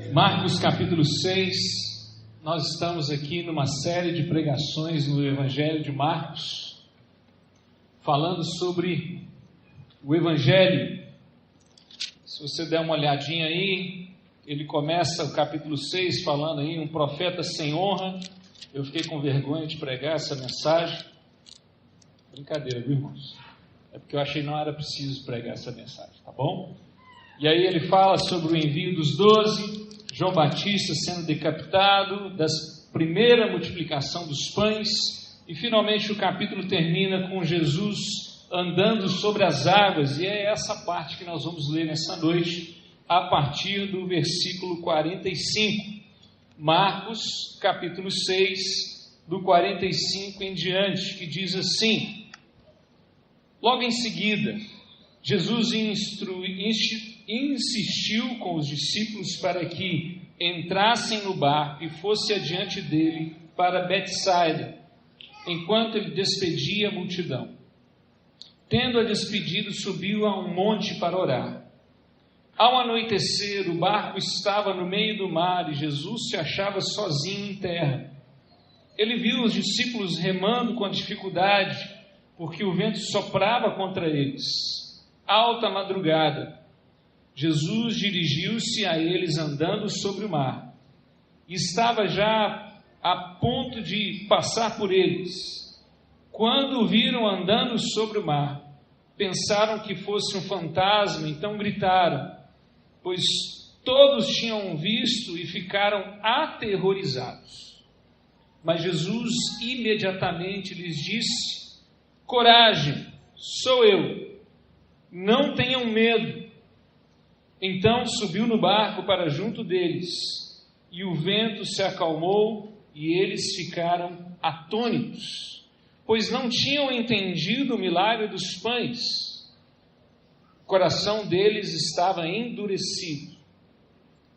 Marcos capítulo 6, nós estamos aqui numa série de pregações no Evangelho de Marcos, falando sobre o Evangelho. Se você der uma olhadinha aí, ele começa o capítulo 6 falando aí, um profeta sem honra. Eu fiquei com vergonha de pregar essa mensagem. Brincadeira, viu, irmãos? É porque eu achei que não era preciso pregar essa mensagem, tá bom? E aí ele fala sobre o envio dos 12, João Batista sendo decapitado, da primeira multiplicação dos pães, e finalmente o capítulo termina com Jesus andando sobre as águas, e é essa parte que nós vamos ler nessa noite, a partir do versículo 45. Marcos, capítulo 6, do 45 em diante, que diz assim: logo em seguida, Jesus insistiu com os discípulos para que entrassem no barco e fosse adiante dele para Betsaida, enquanto ele despedia a multidão. Tendo-a despedido, subiu a um monte para orar. Ao anoitecer, o barco estava no meio do mar e Jesus se achava sozinho em terra. Ele viu os discípulos remando com dificuldade, porque o vento soprava contra eles. Alta madrugada, Jesus dirigiu-se a eles andando sobre o mar, e estava já a ponto de passar por eles. Quando o viram andando sobre o mar, pensaram que fosse um fantasma, então gritaram, pois todos tinham visto e ficaram aterrorizados. Mas Jesus imediatamente lhes disse: coragem, sou eu. Não tenham medo. Então subiu no barco para junto deles, e o vento se acalmou, e eles ficaram atônitos, pois não tinham entendido o milagre dos pães. O coração deles estava endurecido.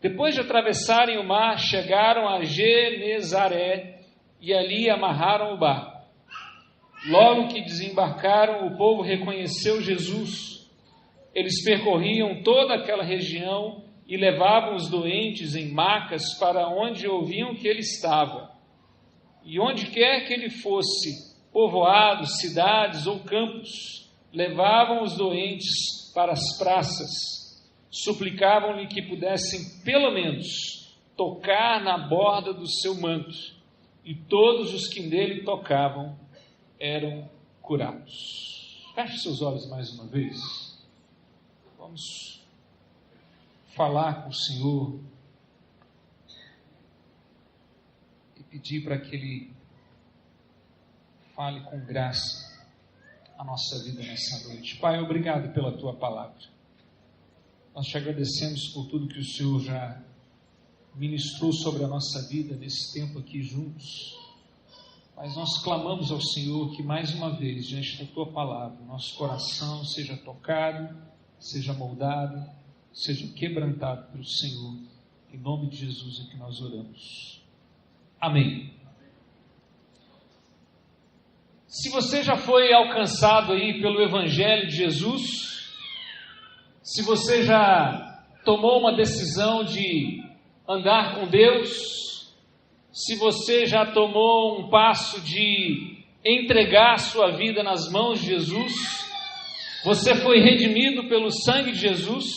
Depois de atravessarem o mar, chegaram a Genezaré, e ali amarraram o barco. Logo que desembarcaram, o povo reconheceu Jesus. Eles percorriam toda aquela região e levavam os doentes em macas para onde ouviam que ele estava. E onde quer que ele fosse, povoados, cidades ou campos, levavam os doentes para as praças. Suplicavam-lhe que pudessem, pelo menos, tocar na borda do seu manto. E todos os que nele tocavam eram curados. Feche seus olhos mais uma vez. Vamos falar com o Senhor e pedir para que Ele fale com graça a nossa vida nessa noite. Pai, obrigado pela Tua palavra. Nós te agradecemos por tudo que o Senhor já ministrou sobre a nossa vida nesse tempo aqui juntos. Mas nós clamamos ao Senhor que mais uma vez, diante da Tua palavra, nosso coração seja tocado, seja moldado, seja quebrantado pelo Senhor. Em nome de Jesus é que nós oramos. Amém. Se você já foi alcançado aí pelo Evangelho de Jesus, se você já tomou uma decisão de andar com Deus, se você já tomou um passo de entregar sua vida nas mãos de Jesus, você foi redimido pelo sangue de Jesus,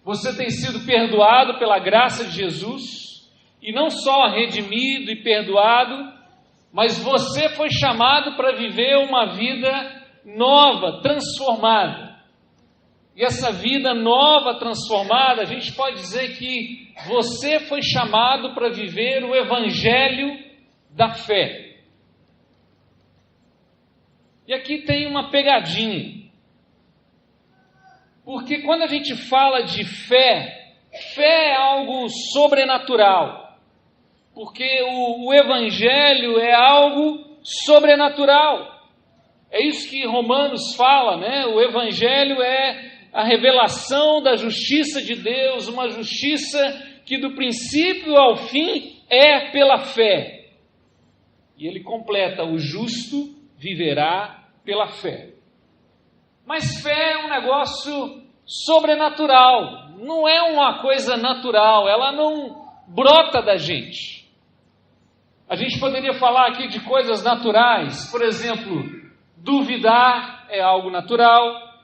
você tem sido perdoado pela graça de Jesus, e não só redimido e perdoado, mas você foi chamado para viver uma vida nova, transformada. E essa vida nova, transformada, a gente pode dizer que você foi chamado para viver o Evangelho da fé. E aqui tem uma pegadinha. Porque quando a gente fala de fé, fé é algo sobrenatural. Porque o Evangelho é algo sobrenatural. É isso que Romanos fala, né? O Evangelho é a revelação da justiça de Deus, uma justiça que do princípio ao fim é pela fé. E ele completa: o justo viverá pela fé. Mas fé é um negócio sobrenatural, não é uma coisa natural, ela não brota da gente. A gente poderia falar aqui de coisas naturais, por exemplo, duvidar é algo natural,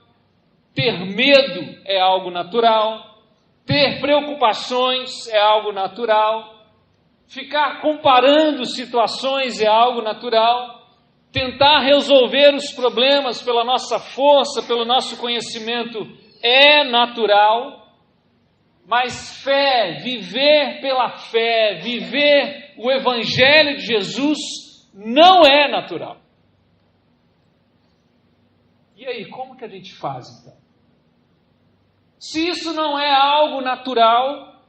ter medo é algo natural, ter preocupações é algo natural, ficar comparando situações é algo natural, tentar resolver os problemas pela nossa força, pelo nosso conhecimento é natural. Mas fé, viver pela fé, viver o Evangelho de Jesus não é natural. E aí, como que a gente faz então? Se isso não é algo natural,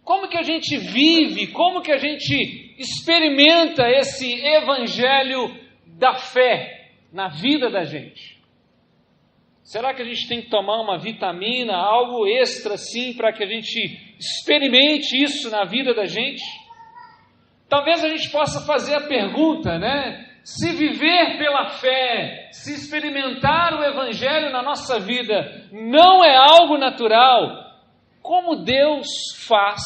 como que a gente vive, como que a gente experimenta esse Evangelho da fé na vida da gente? Será que a gente tem que tomar uma vitamina, algo extra assim, para que a gente experimente isso na vida da gente? Talvez a gente possa fazer a pergunta, né? Se viver pela fé, se experimentar o Evangelho na nossa vida não é algo natural, como Deus faz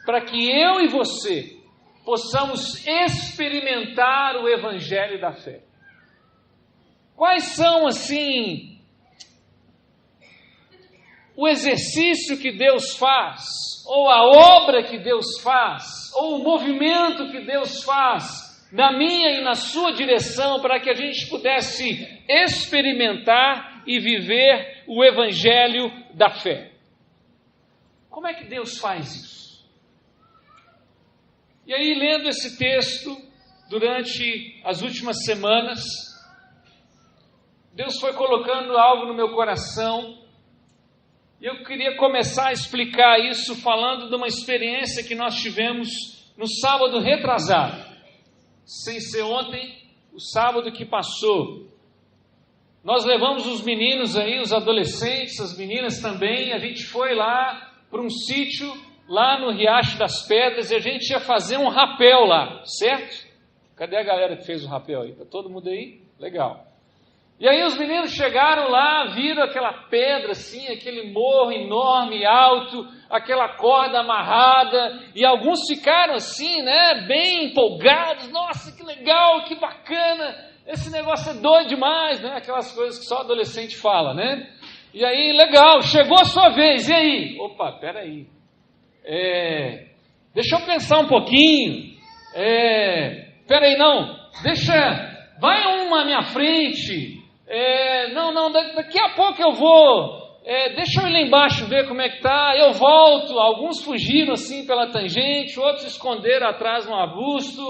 para que eu e você possamos experimentar o Evangelho da fé? Quais são, assim, o exercício que Deus faz, ou a obra que Deus faz, ou o movimento que Deus faz na minha e na sua direção, para que a gente pudesse experimentar e viver o Evangelho da fé? Como é que Deus faz isso? E aí, lendo esse texto, durante as últimas semanas, Deus foi colocando algo no meu coração. Eu queria começar a explicar isso falando de uma experiência que nós tivemos no sábado retrasado, sem ser ontem, o sábado que passou. Nós levamos os meninos aí, os adolescentes, as meninas também, a gente foi lá para um sítio, lá no Riacho das Pedras, e a gente ia fazer um rapel lá, certo? Cadê a galera que fez o rapel aí? Está todo mundo aí? Legal. E aí os meninos chegaram lá, viram aquela pedra assim, aquele morro enorme, alto, aquela corda amarrada, e alguns ficaram assim, né, bem empolgados. Nossa, que legal, que bacana, esse negócio é doido demais, né, aquelas coisas que só adolescente fala, né? E aí, legal, chegou a sua vez, e aí? Opa, peraí, deixa eu pensar um pouquinho, peraí, não, vai uma à minha frente. Daqui a pouco eu vou, deixa eu ir lá embaixo ver como é que tá, eu volto. Alguns fugiram assim pela tangente, outros esconderam atrás no arbusto,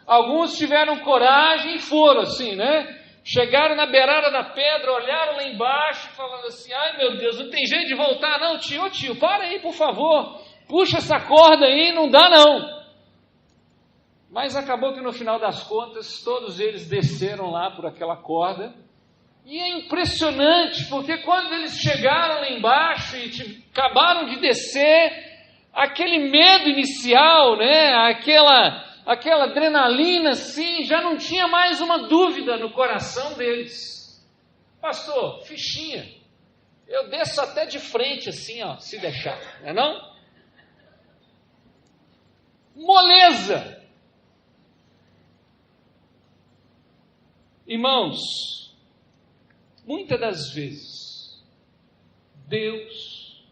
alguns tiveram coragem e foram assim, né? Chegaram na beirada da pedra, olharam lá embaixo, falando assim, ai meu Deus, não tem jeito de voltar não, tio, para aí por favor, puxa essa corda aí, não dá não. Mas acabou que no final das contas, todos eles desceram lá por aquela corda. E é impressionante, porque quando eles chegaram lá embaixo e acabaram de descer, aquele medo inicial, né, aquela adrenalina assim, já não tinha mais uma dúvida no coração deles. Pastor, fichinha, eu desço até de frente assim, ó, se deixar, não é não? Moleza! Irmãos, muitas das vezes, Deus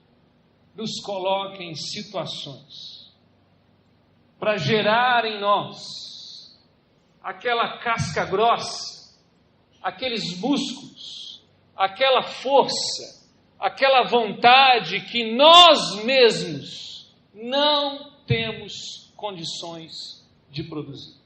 nos coloca em situações para gerar em nós aquela casca grossa, aqueles músculos, aquela força, aquela vontade que nós mesmos não temos condições de produzir.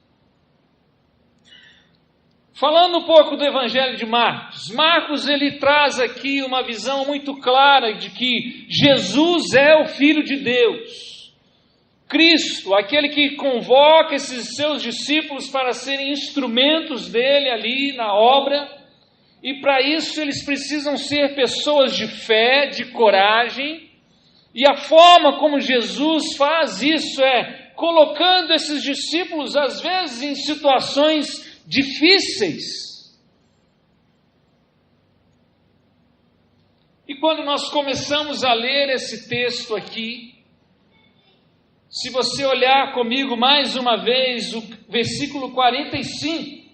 Falando um pouco do Evangelho de Marcos, Marcos ele traz aqui uma visão muito clara de que Jesus é o Filho de Deus, Cristo, aquele que convoca esses seus discípulos para serem instrumentos dele ali na obra, e para isso eles precisam ser pessoas de fé, de coragem, e a forma como Jesus faz isso é colocando esses discípulos às vezes em situações difíceis. E quando nós começamos a ler esse texto aqui, se você olhar comigo mais uma vez o versículo 45,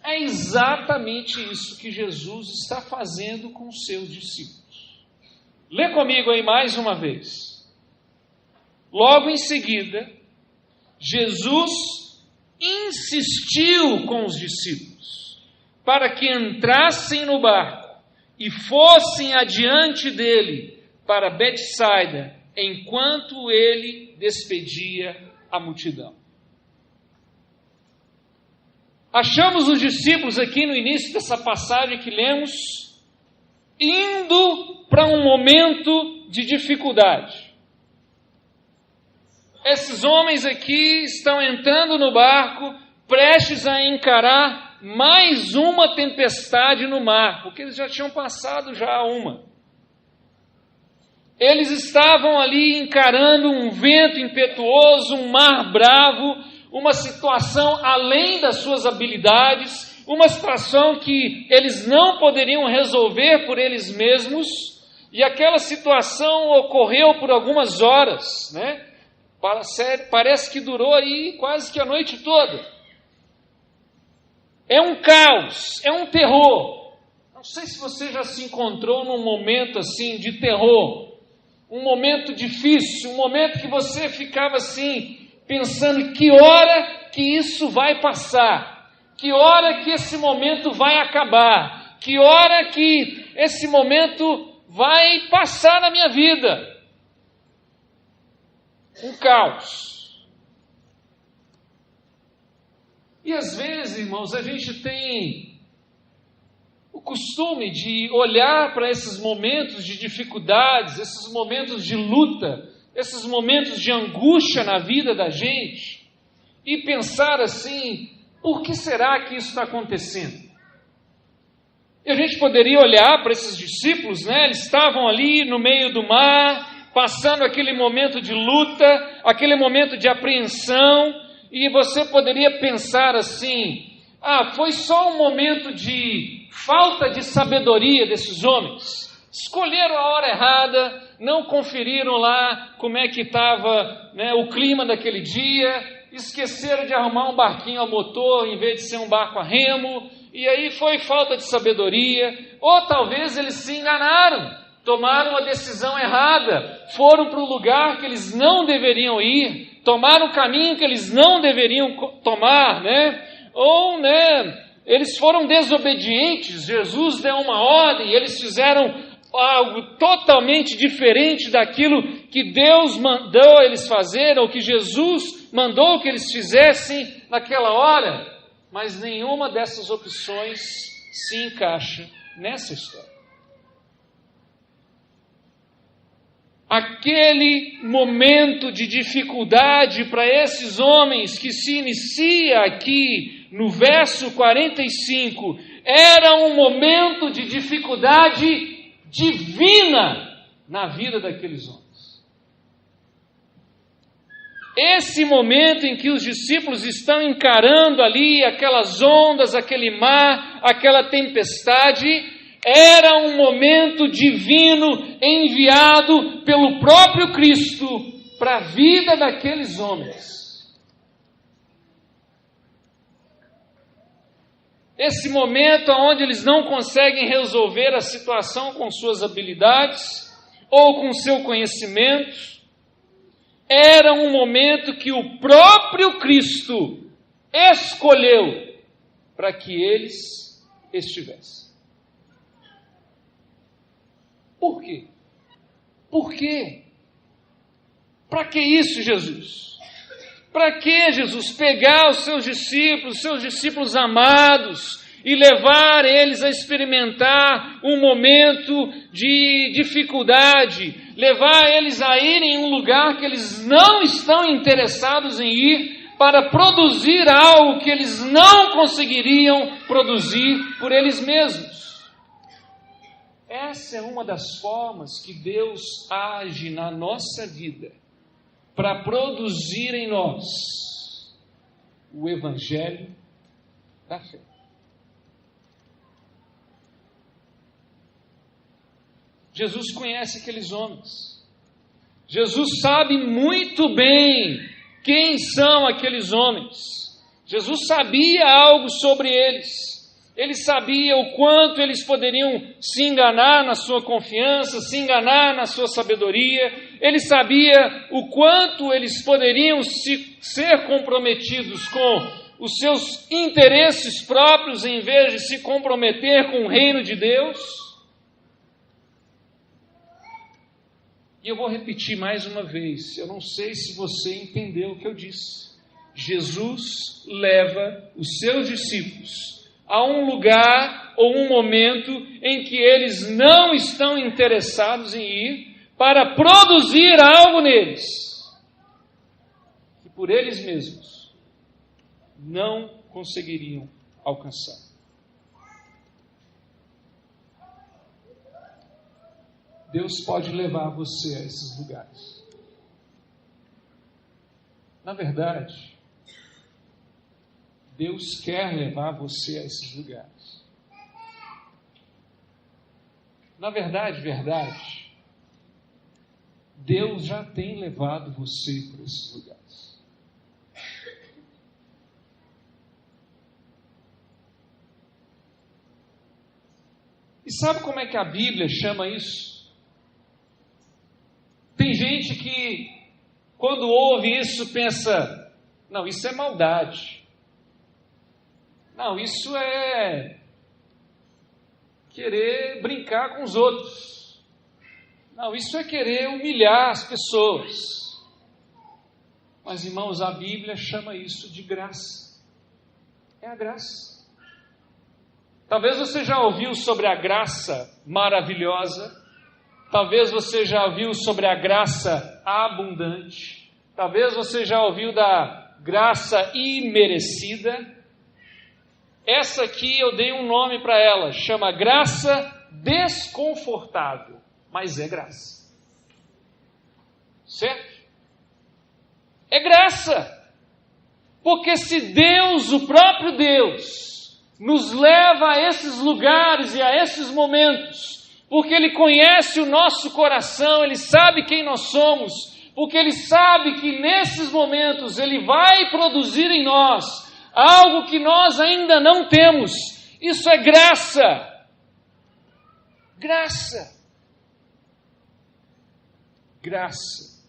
é exatamente isso que Jesus está fazendo com os seus discípulos. Lê comigo aí mais uma vez. Logo em seguida, Jesus insistiu com os discípulos para que entrassem no barco e fossem adiante dele para Betsaida, enquanto ele despedia a multidão. Achamos os discípulos aqui no início dessa passagem que lemos, indo para um momento de dificuldade. Esses homens aqui estão entrando no barco, prestes a encarar mais uma tempestade no mar, porque eles já tinham passado já uma. Eles estavam ali encarando um vento impetuoso, um mar bravo, uma situação além das suas habilidades, uma situação que eles não poderiam resolver por eles mesmos, e aquela situação ocorreu por algumas horas, né? Parece que durou aí quase que a noite toda. É um caos, é um terror. Não sei se você já se encontrou num momento assim de terror, um momento difícil, um momento que você ficava assim, pensando que hora que isso vai passar, que hora que esse momento vai acabar, que hora que esse momento vai passar na minha vida. Um caos. E às vezes, irmãos, a gente tem o costume de olhar para esses momentos de dificuldades, esses momentos de luta, esses momentos de angústia na vida da gente, e pensar assim, por que será que isso está acontecendo? E a gente poderia olhar para esses discípulos, né? Eles estavam ali no meio do mar, passando aquele momento de luta, aquele momento de apreensão, e você poderia pensar assim, foi só um momento de falta de sabedoria desses homens. Escolheram a hora errada, não conferiram lá como é que estava, né, o clima daquele dia, esqueceram de arrumar um barquinho a motor em vez de ser um barco a remo, e aí foi falta de sabedoria, ou talvez eles se enganaram, tomaram uma decisão errada, foram para um lugar que eles não deveriam ir, tomaram um caminho que eles não deveriam tomar, né? Ou, né, eles foram desobedientes, Jesus deu uma ordem, e eles fizeram algo totalmente diferente daquilo que Deus mandou eles fazerem, ou que Jesus mandou que eles fizessem naquela hora, mas nenhuma dessas opções se encaixa nessa história. Aquele momento de dificuldade para esses homens que se inicia aqui no verso 45, era um momento de dificuldade divina na vida daqueles homens. Esse momento em que os discípulos estão encarando ali aquelas ondas, aquele mar, aquela tempestade, era um momento divino enviado pelo próprio Cristo para a vida daqueles homens. Esse momento onde eles não conseguem resolver a situação com suas habilidades ou com seu conhecimento, era um momento que o próprio Cristo escolheu para que eles estivessem. Por quê? Por quê? Para que isso, Jesus? Para que, Jesus, pegar os seus discípulos amados, e levar eles a experimentar um momento de dificuldade, levar eles a irem em um lugar que eles não estão interessados em ir, para produzir algo que eles não conseguiriam produzir por eles mesmos? Essa é uma das formas que Deus age na nossa vida, para produzir em nós o Evangelho da fé. Jesus conhece aqueles homens. Jesus sabe muito bem quem são aqueles homens. Jesus sabia algo sobre eles. Ele sabia o quanto eles poderiam se enganar na sua confiança, se enganar na sua sabedoria. Ele sabia o quanto eles poderiam ser comprometidos com os seus interesses próprios, em vez de se comprometer com o reino de Deus. E eu vou repetir mais uma vez, eu não sei se você entendeu o que eu disse. Jesus leva os seus discípulos a um lugar ou um momento em que eles não estão interessados em ir para produzir algo neles, que por eles mesmos não conseguiriam alcançar. Deus pode levar você a esses lugares. Na verdade, Deus quer levar você a esses lugares. Na verdade, Deus já tem levado você para esses lugares. E sabe como é que a Bíblia chama isso? Tem gente que, quando ouve isso, pensa, não, isso é maldade. Não, isso é querer brincar com os outros. Não, isso é querer humilhar as pessoas. Mas, irmãos, a Bíblia chama isso de graça. É a graça. Talvez você já ouviu sobre a graça maravilhosa. Talvez você já ouviu sobre a graça abundante. Talvez você já ouviu da graça imerecida. Essa aqui eu dei um nome para ela, chama graça desconfortável, mas é graça. Certo? É graça. Porque se Deus, o próprio Deus, nos leva a esses lugares e a esses momentos, porque Ele conhece o nosso coração, Ele sabe quem nós somos, porque Ele sabe que nesses momentos Ele vai produzir em nós algo que nós ainda não temos. Isso é graça. Graça. Graça.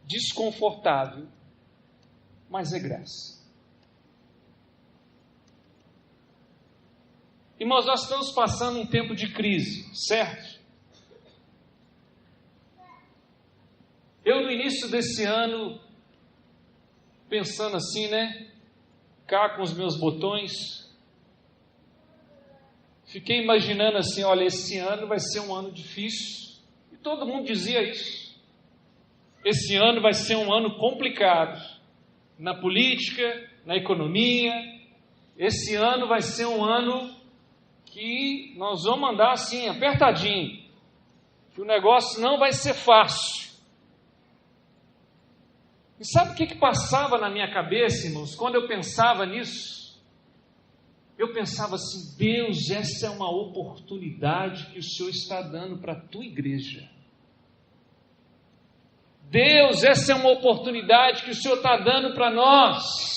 Desconfortável, mas é graça. Irmãos, nós estamos passando um tempo de crise, certo? Eu, no início desse ano, pensando assim, cá com os meus botões, fiquei imaginando assim, olha, esse ano vai ser um ano difícil. E todo mundo dizia isso. Esse ano vai ser um ano complicado. Na política, na economia. Esse ano vai ser um ano que nós vamos andar assim, apertadinho, que o negócio não vai ser fácil. E sabe o que passava na minha cabeça, irmãos, quando eu pensava nisso? Eu pensava assim, Deus, essa é uma oportunidade que o Senhor está dando para a tua igreja. Deus, essa é uma oportunidade que o Senhor está dando para nós,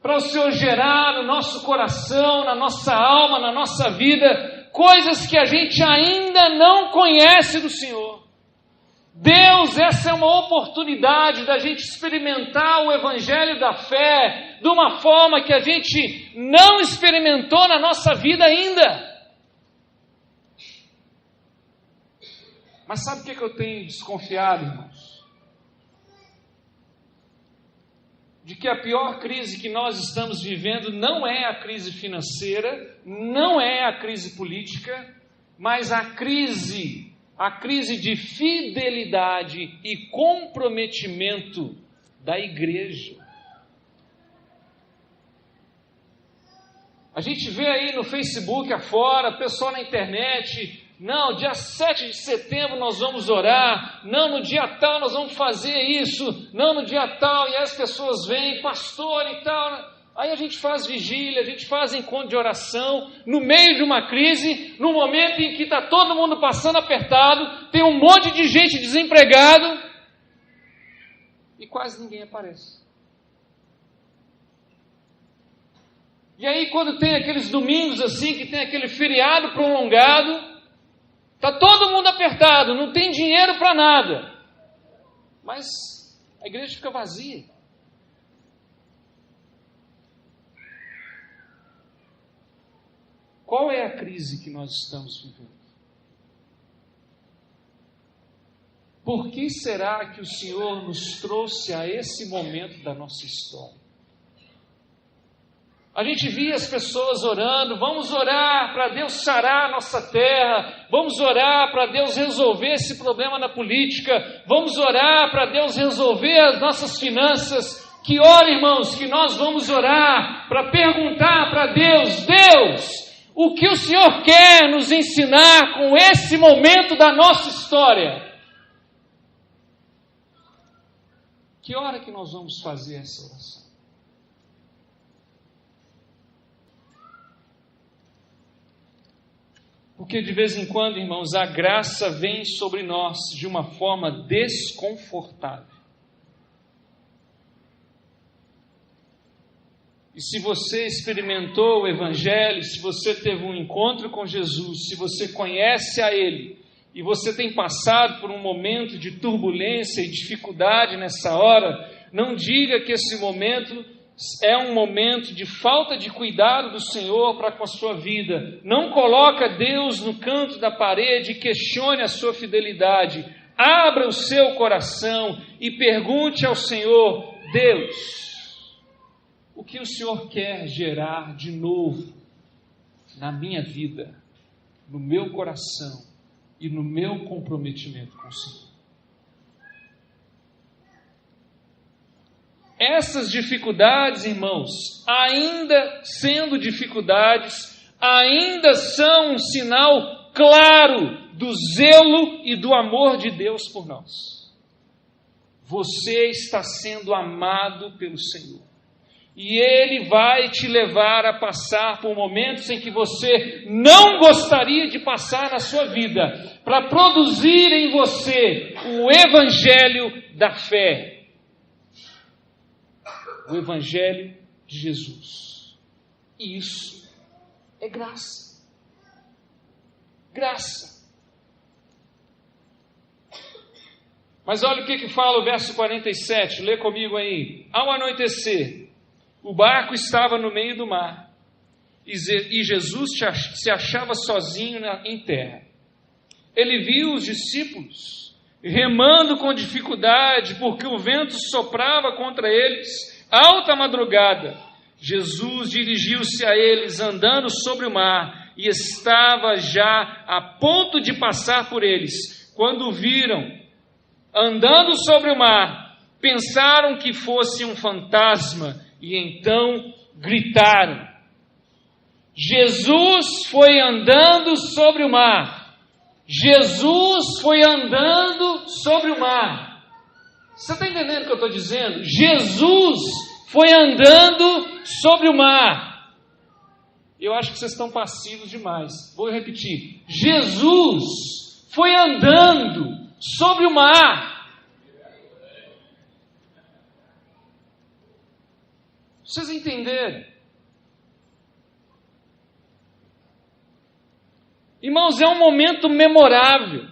para o Senhor gerar no nosso coração, na nossa alma, na nossa vida, coisas que a gente ainda não conhece do Senhor. Deus, essa é uma oportunidade da gente experimentar o Evangelho da fé de uma forma que a gente não experimentou na nossa vida ainda. Mas sabe o que eu tenho desconfiado, irmãos? De que a pior crise que nós estamos vivendo não é a crise financeira, não é a crise política, mas a crise de fidelidade e comprometimento da igreja. A gente vê aí no Facebook afora, pessoal na internet, não, dia 7 de setembro nós vamos orar, não, no dia tal nós vamos fazer isso, não, no dia tal, e as pessoas vêm, pastor e tal. Aí a gente faz vigília, a gente faz encontro de oração, no meio de uma crise, no momento em que está todo mundo passando apertado, tem um monte de gente desempregado, e quase ninguém aparece. E aí quando tem aqueles domingos assim, que tem aquele feriado prolongado, está todo mundo apertado, não tem dinheiro para nada, mas a igreja fica vazia. Qual é a crise que nós estamos vivendo? Por que será que o Senhor nos trouxe a esse momento da nossa história? A gente via as pessoas orando, vamos orar para Deus sarar a nossa terra, vamos orar para Deus resolver esse problema na política, vamos orar para Deus resolver as nossas finanças. Que hora, irmãos, que nós vamos orar para perguntar para Deus, Deus, o que o Senhor quer nos ensinar com esse momento da nossa história? Que hora que nós vamos fazer essa oração? Porque de vez em quando, irmãos, a graça vem sobre nós de uma forma desconfortável. E se você experimentou o Evangelho, se você teve um encontro com Jesus, se você conhece a Ele, e você tem passado por um momento de turbulência e dificuldade nessa hora, não diga que esse momento é um momento de falta de cuidado do Senhor para com a sua vida. Não coloca Deus no canto da parede e questione a sua fidelidade. Abra o seu coração e pergunte ao Senhor, Deus, o que o Senhor quer gerar de novo na minha vida, no meu coração e no meu comprometimento com o Senhor? Essas dificuldades, irmãos, ainda sendo dificuldades, ainda são um sinal claro do zelo e do amor de Deus por nós. Você está sendo amado pelo Senhor. E Ele vai te levar a passar por momentos em que você não gostaria de passar na sua vida, para produzir em você o Evangelho da fé. O Evangelho de Jesus. E isso é graça. Graça. Mas olha o que fala o verso 47, lê comigo aí. Ao anoitecer, o barco estava no meio do mar, e Jesus se achava sozinho em terra. Ele viu os discípulos remando com dificuldade, porque o vento soprava contra eles, alta madrugada. Jesus dirigiu-se a eles andando sobre o mar, e estava já a ponto de passar por eles. Quando o viram andando sobre o mar, pensaram que fosse um fantasma, e então gritaram. Jesus foi andando sobre o mar. Jesus foi andando sobre o mar. Você está entendendo o que eu estou dizendo? Jesus foi andando sobre o mar. Eu acho que vocês estão passivos demais. Vou repetir. Jesus foi andando sobre o mar. Vocês entenderam? Irmãos, é um momento memorável.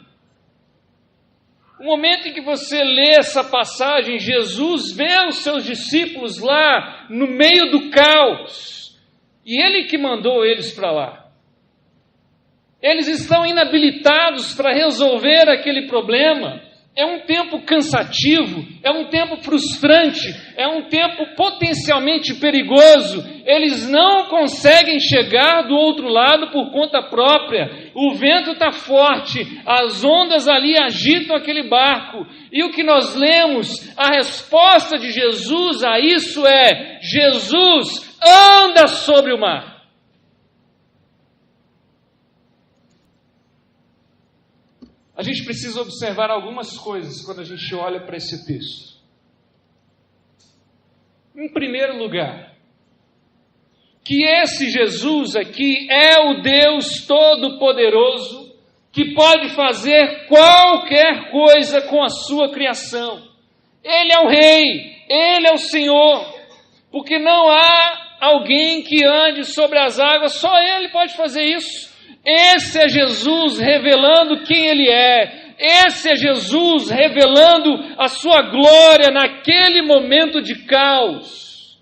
O momento em que você lê essa passagem, Jesus vê os seus discípulos lá no meio do caos. E Ele que mandou eles para lá. Eles estão inabilitados para resolver aquele problema. É um tempo cansativo, é um tempo frustrante, é um tempo potencialmente perigoso. Eles não conseguem chegar do outro lado por conta própria. O vento está forte, as ondas ali agitam aquele barco. E o que nós lemos, a resposta de Jesus a isso é: Jesus anda sobre o mar. A gente precisa observar algumas coisas quando a gente olha para esse texto. Em primeiro lugar, que esse Jesus aqui é o Deus Todo-Poderoso, que pode fazer qualquer coisa com a sua criação. Ele é o Rei, Ele é o Senhor, porque não há alguém que ande sobre as águas, só Ele pode fazer isso. Esse é Jesus revelando quem Ele é. Esse é Jesus revelando a sua glória naquele momento de caos.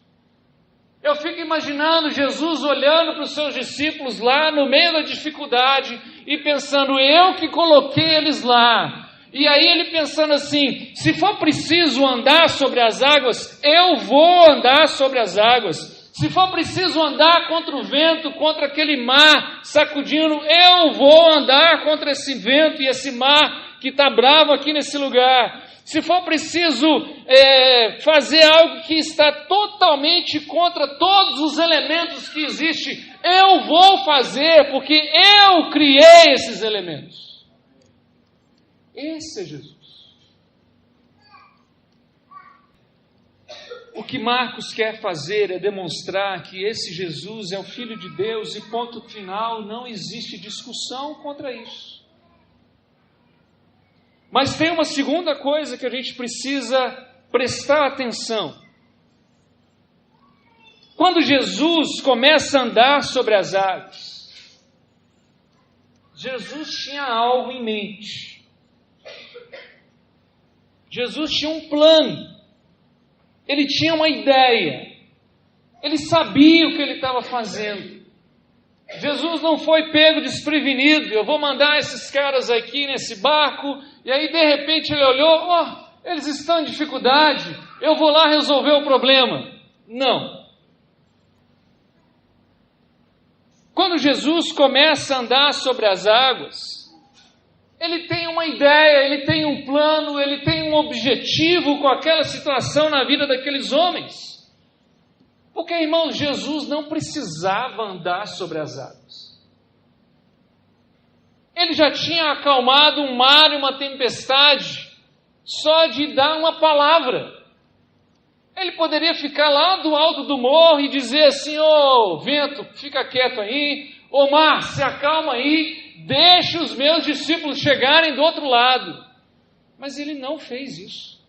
Eu fico imaginando Jesus olhando para os seus discípulos lá no meio da dificuldade e pensando, eu que coloquei eles lá. E aí ele pensando assim, se for preciso andar sobre as águas, eu vou andar sobre as águas. Se for preciso andar contra o vento, contra aquele mar sacudindo, eu vou andar contra esse vento e esse mar que está bravo aqui nesse lugar. Se for preciso fazer algo que está totalmente contra todos os elementos que existem, eu vou fazer, porque eu criei esses elementos. Esse é Jesus. O que Marcos quer fazer é demonstrar que esse Jesus é o Filho de Deus e ponto final, não existe discussão contra isso. Mas tem uma segunda coisa que a gente precisa prestar atenção. Quando Jesus começa a andar sobre as águas, Jesus tinha algo em mente. Jesus tinha um plano. Ele tinha uma ideia. Ele sabia o que ele estava fazendo. Jesus não foi pego desprevenido. Eu vou mandar esses caras aqui nesse barco. E aí de repente ele olhou, eles estão em dificuldade, eu vou lá resolver o problema. Não. Quando Jesus começa a andar sobre as águas, ele tem uma ideia, ele tem um plano, ele tem um objetivo com aquela situação na vida daqueles homens. Porque, irmãos, Jesus não precisava andar sobre as águas. Ele já tinha acalmado um mar e uma tempestade, só de dar uma palavra. Ele poderia ficar lá do alto do morro e dizer assim, vento, fica quieto aí, mar, se acalma aí, deixa os meus discípulos chegarem do outro lado. Mas ele não fez isso.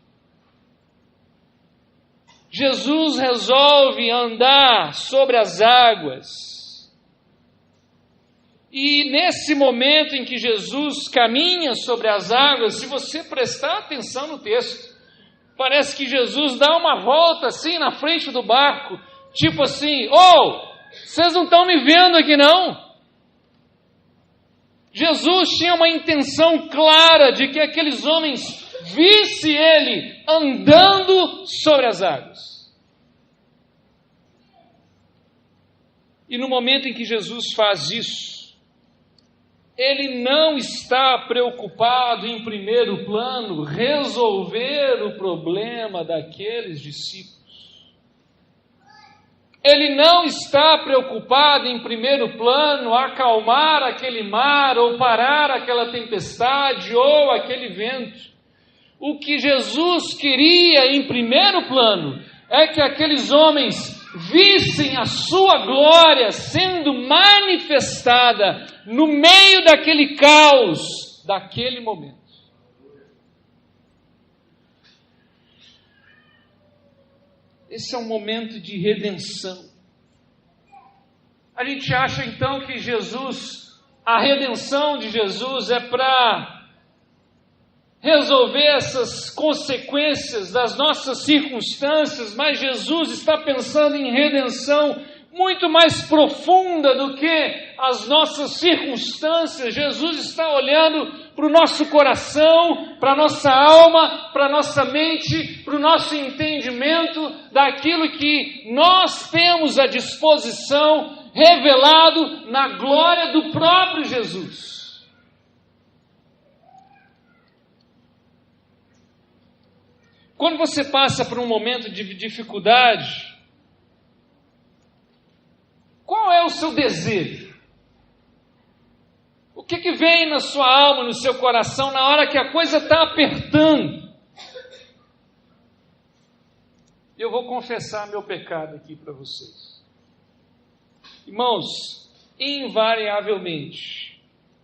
Jesus resolve andar sobre as águas. E nesse momento em que Jesus caminha sobre as águas, se você prestar atenção no texto, parece que Jesus dá uma volta assim na frente do barco, tipo assim, vocês não estão me vendo aqui não? Jesus tinha uma intenção clara de que aqueles homens vissem ele andando sobre as águas. E no momento em que Jesus faz isso, ele não está preocupado em primeiro plano resolver o problema daqueles discípulos. Ele não está preocupado em primeiro plano acalmar aquele mar ou parar aquela tempestade ou aquele vento. O que Jesus queria em primeiro plano é que aqueles homens vissem a sua glória sendo manifestada no meio daquele caos, daquele momento. Esse é um momento de redenção. A gente acha então que a redenção de Jesus é para resolver essas consequências das nossas circunstâncias, mas Jesus está pensando em redenção muito mais profunda do que as nossas circunstâncias. Jesus está olhando para o nosso coração, para a nossa alma, para a nossa mente, para o nosso entendimento daquilo que nós temos à disposição, revelado na glória do próprio Jesus. Quando você passa por um momento de dificuldade, qual é o seu desejo? O que vem na sua alma, no seu coração, na hora que a coisa está apertando? Eu vou confessar meu pecado aqui para vocês. Irmãos, invariavelmente,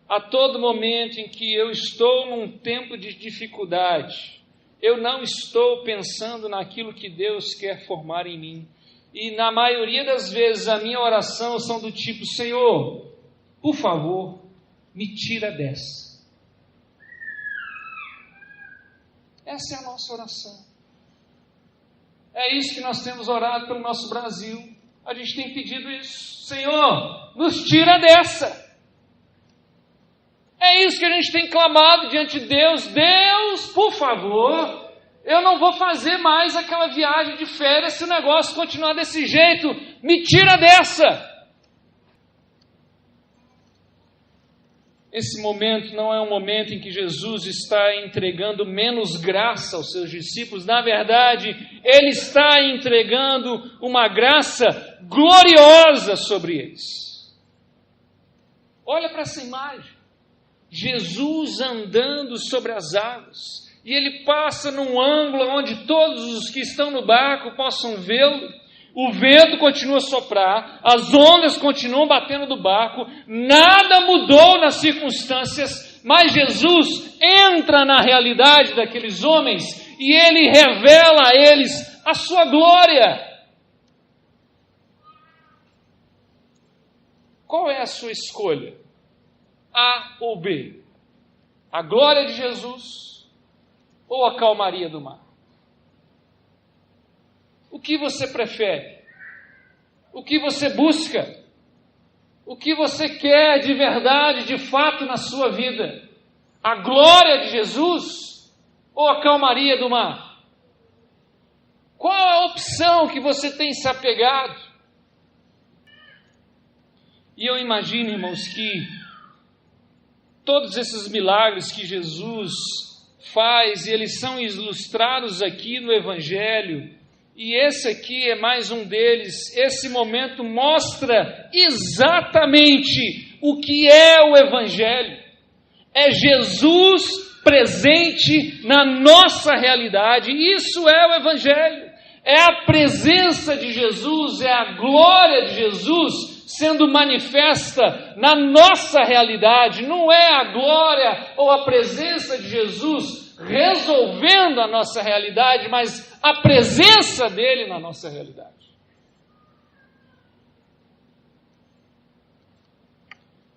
a todo momento em que eu estou num tempo de dificuldade, eu não estou pensando naquilo que Deus quer formar em mim. E na maioria das vezes a minha oração são do tipo: Senhor, por favor, me tira dessa. Essa é a nossa oração. É isso que nós temos orado pelo nosso Brasil. A gente tem pedido isso. Senhor, nos tira dessa. É isso que a gente tem clamado diante de Deus. Deus, por favor, eu não vou fazer mais aquela viagem de férias se o negócio continuar desse jeito. Me tira dessa. Esse momento não é um momento em que Jesus está entregando menos graça aos seus discípulos. Na verdade, Ele está entregando uma graça gloriosa sobre eles. Olha para essa imagem. Jesus andando sobre as águas. E Ele passa num ângulo onde todos os que estão no barco possam vê-lo. O vento continua a soprar, as ondas continuam batendo do barco, nada mudou nas circunstâncias, mas Jesus entra na realidade daqueles homens e Ele revela a eles a sua glória. Qual é a sua escolha? A ou B? A glória de Jesus ou a calmaria do mar? O que você prefere? O que você busca? O que você quer de verdade, de fato na sua vida? A glória de Jesus ou a calmaria do mar? Qual a opção que você tem se apegado? E eu imagino, irmãos, que todos esses milagres que Jesus faz, e eles são ilustrados aqui no Evangelho, e esse aqui é mais um deles. Esse momento mostra exatamente o que é o Evangelho. É Jesus presente na nossa realidade. Isso é o Evangelho. É a presença de Jesus, é a glória de Jesus sendo manifesta na nossa realidade. Não é a glória ou a presença de Jesus resolvendo a nossa realidade, mas a presença dele na nossa realidade.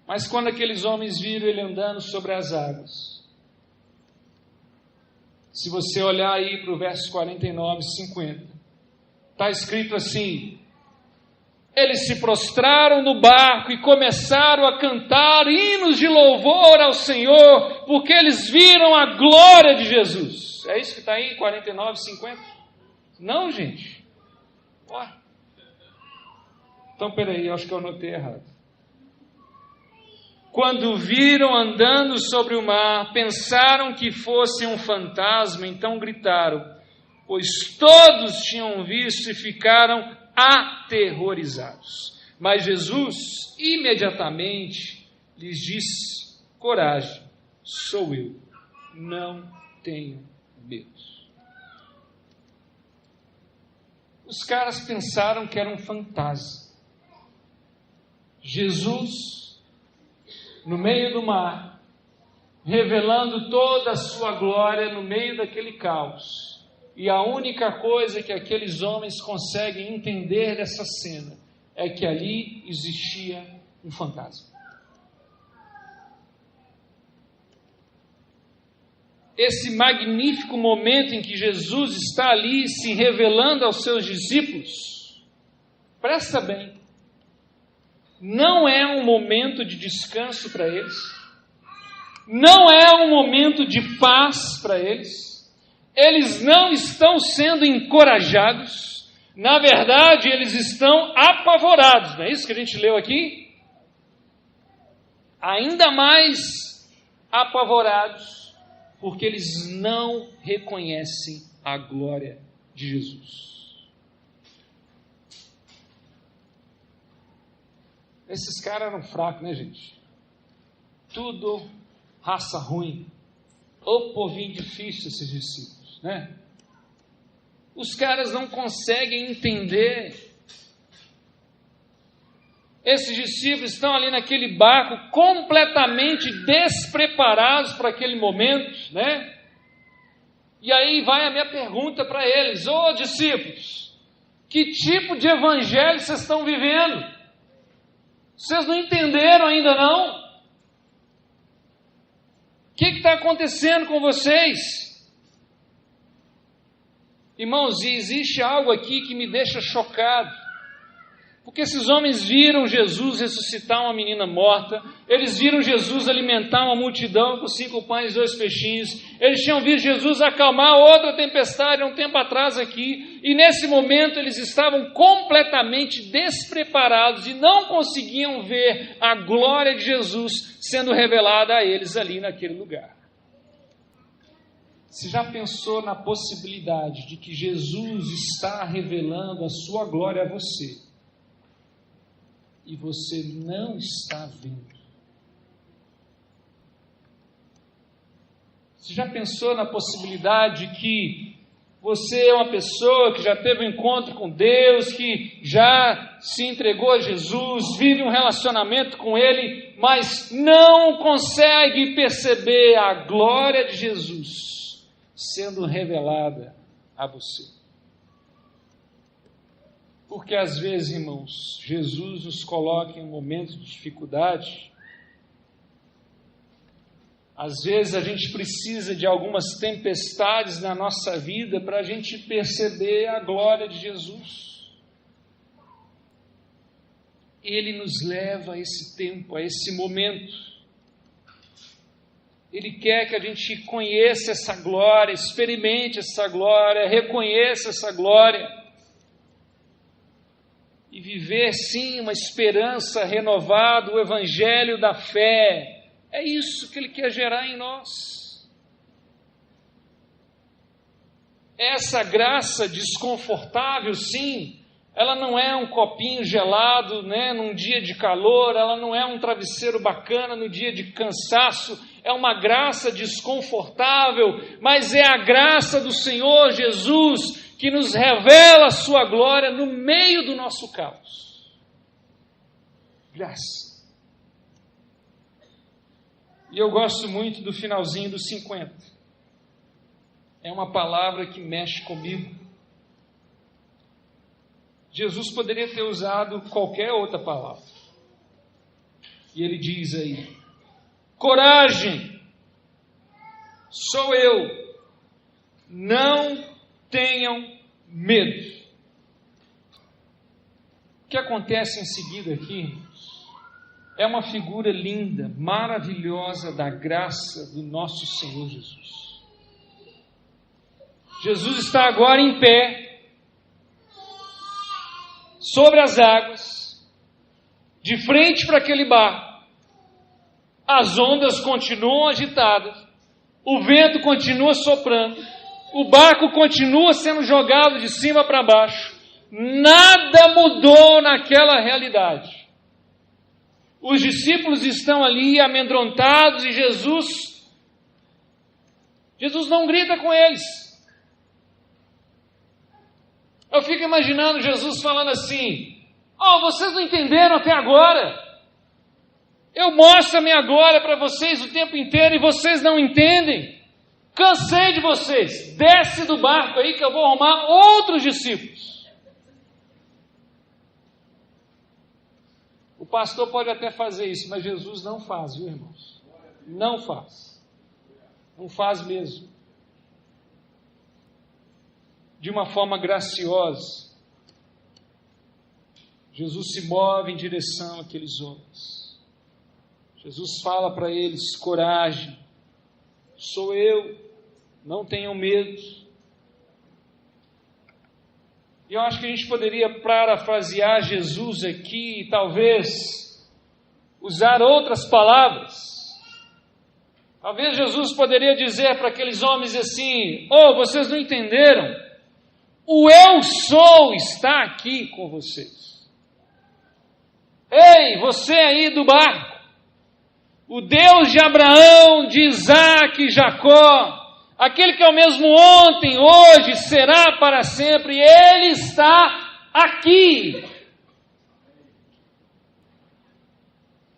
Mas quando aqueles homens viram ele andando sobre as águas, se você olhar aí para o verso 49 e 50, está escrito assim: eles se prostraram no barco e começaram a cantar hinos de louvor ao Senhor, porque eles viram a glória de Jesus. É isso que está aí, 49, 50? Não, gente. Ué. Então, peraí, eu acho que eu anotei errado. Quando viram andando sobre o mar, pensaram que fosse um fantasma, então gritaram, pois todos tinham visto e ficaram aterrorizados. Mas Jesus imediatamente lhes disse: coragem, sou eu, não tenho medo. Os caras pensaram que era um fantasma. Jesus, no meio do mar, revelando toda a sua glória no meio daquele caos. E a única coisa que aqueles homens conseguem entender dessa cena é que ali existia um fantasma. Esse magnífico momento em que Jesus está ali se revelando aos seus discípulos, presta bem, não é um momento de descanso para eles, não é um momento de paz para eles. Eles não estão sendo encorajados, na verdade, eles estão apavorados, não é isso que a gente leu aqui? Ainda mais apavorados, porque eles não reconhecem a glória de Jesus. Esses caras eram fracos, né, gente? Tudo raça ruim. Ô povinho difícil esses discípulos, né? Os caras não conseguem entender. Esses discípulos estão ali naquele barco completamente despreparados para aquele momento, né? E aí vai a minha pergunta para eles: ô discípulos, que tipo de evangelho vocês estão vivendo? Vocês não entenderam ainda não? O que está acontecendo com vocês? Irmãos, e existe algo aqui que me deixa chocado, porque esses homens viram Jesus ressuscitar uma menina morta, eles viram Jesus alimentar uma multidão com 5 pães e 2 peixinhos, eles tinham visto Jesus acalmar outra tempestade há um tempo atrás aqui, e nesse momento eles estavam completamente despreparados e não conseguiam ver a glória de Jesus sendo revelada a eles ali naquele lugar. Você já pensou na possibilidade de que Jesus está revelando a sua glória a você e você não está vendo? Você já pensou na possibilidade de que você é uma pessoa que já teve um encontro com Deus, que já se entregou a Jesus, vive um relacionamento com Ele, mas não consegue perceber a glória de Jesus sendo revelada a você? Porque às vezes, irmãos, Jesus nos coloca em um momento de dificuldade. Às vezes a gente precisa de algumas tempestades na nossa vida para a gente perceber a glória de Jesus. Ele nos leva a esse tempo, a esse momento. Ele quer que a gente conheça essa glória, experimente essa glória, reconheça essa glória e viver sim uma esperança renovada, o evangelho da fé. É isso que Ele quer gerar em nós. Essa graça desconfortável, sim, ela não é um copinho gelado, né, num dia de calor, ela não é um travesseiro bacana no dia de cansaço, é uma graça desconfortável, mas é a graça do Senhor Jesus que nos revela a sua glória no meio do nosso caos. Graça. E eu gosto muito do finalzinho dos 50. É uma palavra que mexe comigo. Jesus poderia ter usado qualquer outra palavra. E ele diz aí: coragem, sou eu, não tenham medo. O que acontece em seguida aqui é uma figura linda, maravilhosa da graça do nosso Senhor Jesus. Jesus está agora em pé, sobre as águas, de frente para aquele barco. As ondas continuam agitadas, o vento continua soprando, o barco continua sendo jogado de cima para baixo. Nada mudou naquela realidade. Os discípulos estão ali amedrontados e Jesus não grita com eles. Eu fico imaginando Jesus falando assim: vocês não entenderam até agora? Eu mostro a minha glória para vocês o tempo inteiro e vocês não entendem. Cansei de vocês. Desce do barco aí que eu vou arrumar outros discípulos. O pastor pode até fazer isso, mas Jesus não faz, viu, irmãos? Não faz. Não faz mesmo. De uma forma graciosa, Jesus se move em direção àqueles homens. Jesus fala para eles: coragem, sou eu, não tenham medo. E eu acho que a gente poderia parafrasear Jesus aqui e talvez usar outras palavras. Talvez Jesus poderia dizer para aqueles homens assim: vocês não entenderam? O eu sou está aqui com vocês. Ei, você aí do barco, o Deus de Abraão, de Isaac e Jacó, aquele que é o mesmo ontem, hoje, será para sempre, Ele está aqui.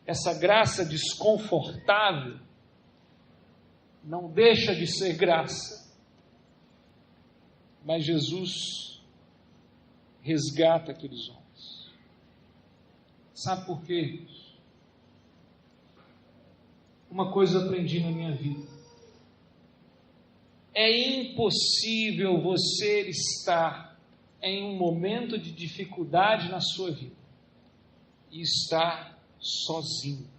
essa graça desconfortável não deixa de ser graça, mas Jesus resgata aqueles homens. Sabe por quê? Uma coisa eu aprendi na minha vida: é impossível você estar em um momento de dificuldade na sua vida e estar sozinho.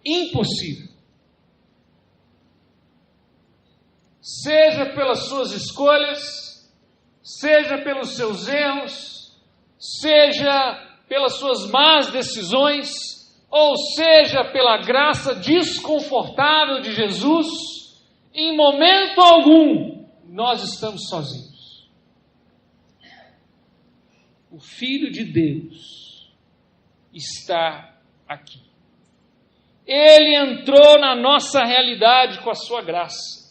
Impossível. Seja pelas suas escolhas, seja pelos seus erros, seja pelas suas más decisões, ou seja pela graça desconfortável de Jesus, em momento algum nós estamos sozinhos. O Filho de Deus está aqui. Ele entrou na nossa realidade com a sua graça.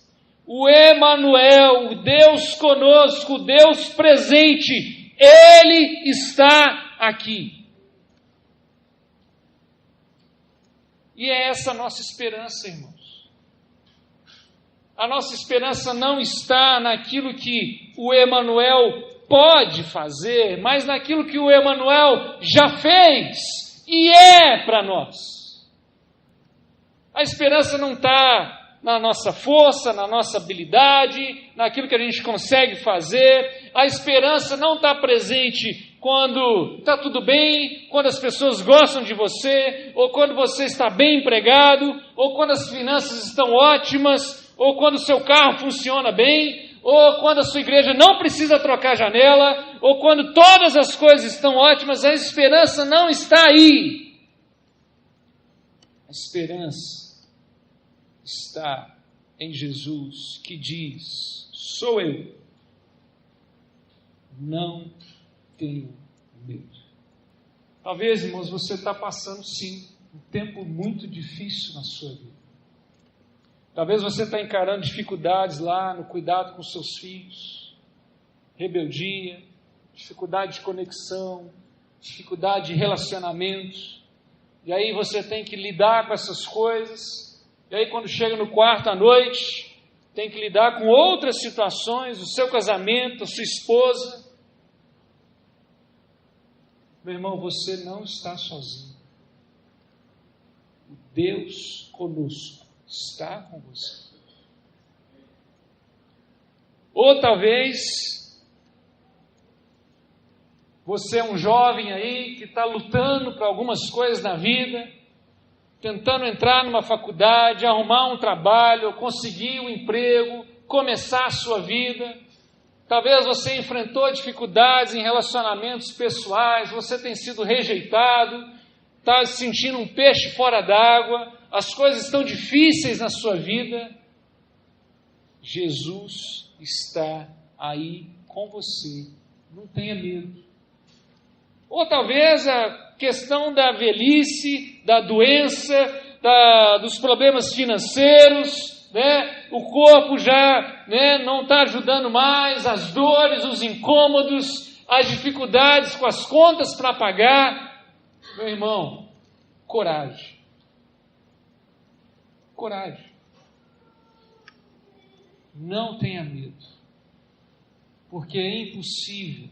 O Emanuel, o Deus conosco, o Deus presente, Ele está aqui. E é essa a nossa esperança, irmãos. A nossa esperança não está naquilo que o Emanuel pode fazer, mas naquilo que o Emanuel já fez e é para nós. A esperança não está na nossa força, na nossa habilidade, naquilo que a gente consegue fazer. A esperança não está presente quando está tudo bem, quando as pessoas gostam de você, ou quando você está bem empregado, ou quando as finanças estão ótimas, ou quando o seu carro funciona bem, ou quando a sua igreja não precisa trocar janela, ou quando todas as coisas estão ótimas. A esperança não está aí. A esperança está em Jesus, que diz: sou eu, não tenho medo. Talvez, irmãos, você está passando, sim, um tempo muito difícil na sua vida. Talvez você está encarando dificuldades lá no cuidado com seus filhos, rebeldia, dificuldade de conexão, dificuldade de relacionamentos, e aí você tem que lidar com essas coisas. E aí, quando chega no quarto à noite, tem que lidar com outras situações, o seu casamento, a sua esposa. Meu irmão, você não está sozinho. O Deus conosco está com você. Ou talvez você é um jovem aí que está lutando para algumas coisas na vida, tentando entrar numa faculdade, arrumar um trabalho, conseguir um emprego, começar a sua vida. Talvez você enfrentou dificuldades em relacionamentos pessoais, você tem sido rejeitado, está se sentindo um peixe fora d'água, as coisas estão difíceis na sua vida. Jesus está aí com você, não tenha medo. Ou talvez a questão da velhice, da doença, dos problemas financeiros, né? O corpo já, né, não está ajudando mais, as dores, os incômodos, as dificuldades com as contas para pagar. Meu irmão, coragem. Coragem. Não tenha medo, porque é impossível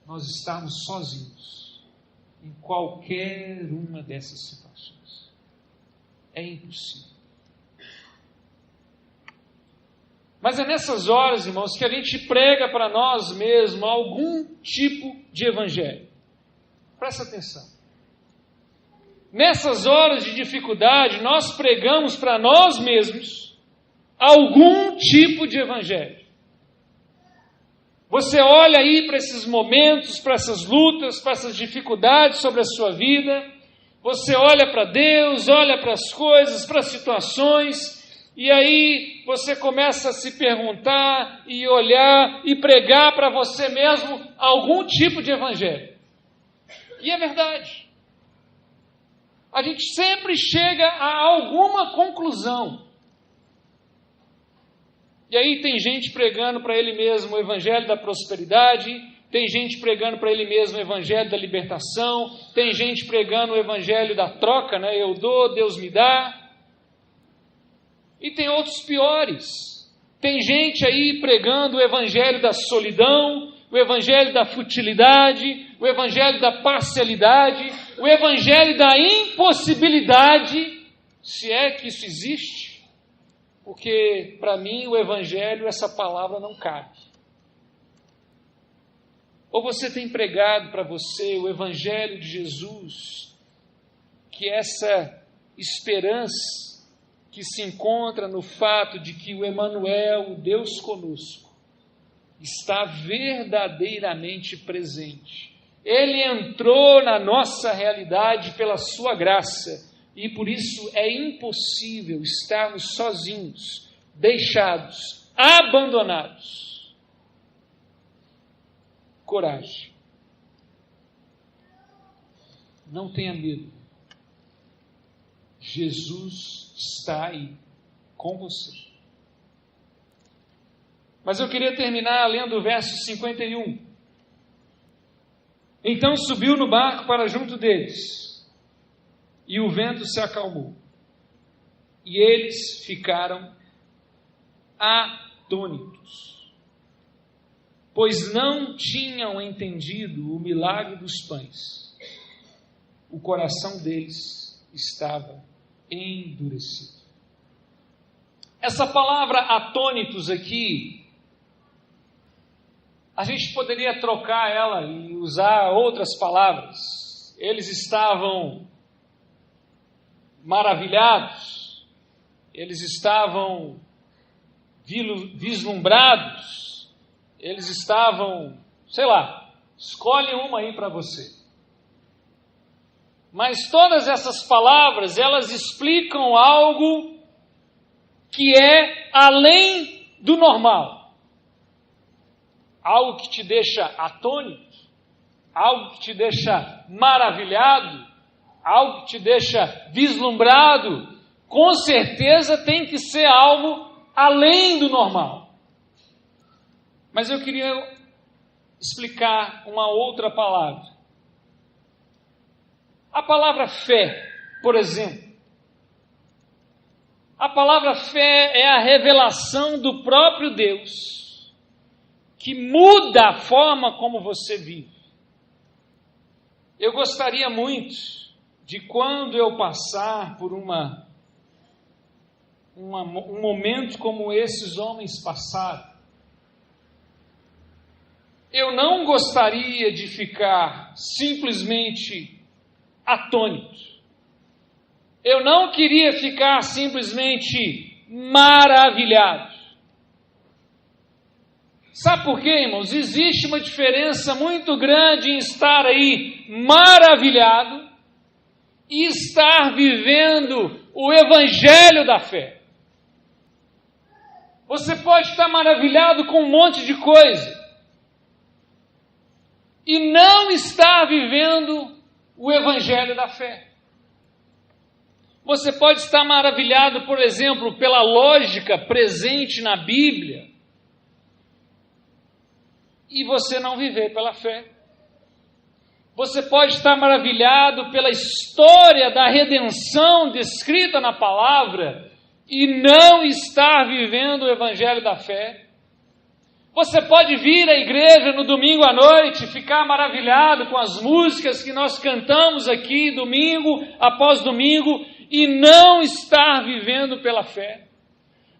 nós estarmos sozinhos em qualquer uma dessas situações. É impossível. Mas é nessas horas, irmãos, que a gente prega para nós mesmos algum tipo de evangelho. Presta atenção. Nessas horas de dificuldade, nós pregamos para nós mesmos algum tipo de evangelho. Você olha aí para esses momentos, para essas lutas, para essas dificuldades sobre a sua vida, você olha para Deus, olha para as coisas, para as situações, e aí você começa a se perguntar e olhar e pregar para você mesmo algum tipo de evangelho. E é verdade. A gente sempre chega a alguma conclusão. E aí tem gente pregando para ele mesmo o evangelho da prosperidade, tem gente pregando para ele mesmo o evangelho da libertação, tem gente pregando o evangelho da troca, né? Eu dou, Deus me dá. E tem outros piores. Tem gente aí pregando o evangelho da solidão, o evangelho da futilidade, o evangelho da parcialidade, o evangelho da impossibilidade, se é que isso existe, porque para mim o evangelho, essa palavra não cabe. Ou você tem pregado para você o evangelho de Jesus, que essa esperança que se encontra no fato de que o Emanuel, o Deus conosco, está verdadeiramente presente. Ele entrou na nossa realidade pela sua graça, e por isso é impossível estarmos sozinhos, deixados, abandonados. Coragem. Não tenha medo. Jesus está aí com você. Mas eu queria terminar lendo o verso 51. Então subiu no barco para junto deles, e o vento se acalmou, e eles ficaram atônitos, pois não tinham entendido o milagre dos pães. O coração deles estava endurecido. Essa palavra atônitos aqui, a gente poderia trocar ela e usar outras palavras. Eles estavam maravilhados, eles estavam vislumbrados, eles estavam, sei lá, escolhe uma aí para você. Mas todas essas palavras, elas explicam algo que é além do normal. Algo que te deixa atônito, algo que te deixa maravilhado, algo que te deixa vislumbrado, com certeza tem que ser algo além do normal. Mas eu queria explicar uma outra palavra. A palavra fé, por exemplo. A palavra fé é a revelação do próprio Deus, que muda a forma como você vive. Eu gostaria muito de, quando eu passar por um momento como esses homens passaram, eu não gostaria de ficar simplesmente atônito. Eu não queria ficar simplesmente maravilhado. Sabe por quê, irmãos? Existe uma diferença muito grande em estar aí maravilhado e estar vivendo o evangelho da fé. Você pode estar maravilhado com um monte de coisa e não estar vivendo o evangelho da fé. Você pode estar maravilhado, por exemplo, pela lógica presente na Bíblia e você não viver pela fé. Você pode estar maravilhado pela história da redenção descrita na palavra e não estar vivendo o evangelho da fé. Você pode vir à igreja no domingo à noite, ficar maravilhado com as músicas que nós cantamos aqui domingo após domingo e não estar vivendo pela fé.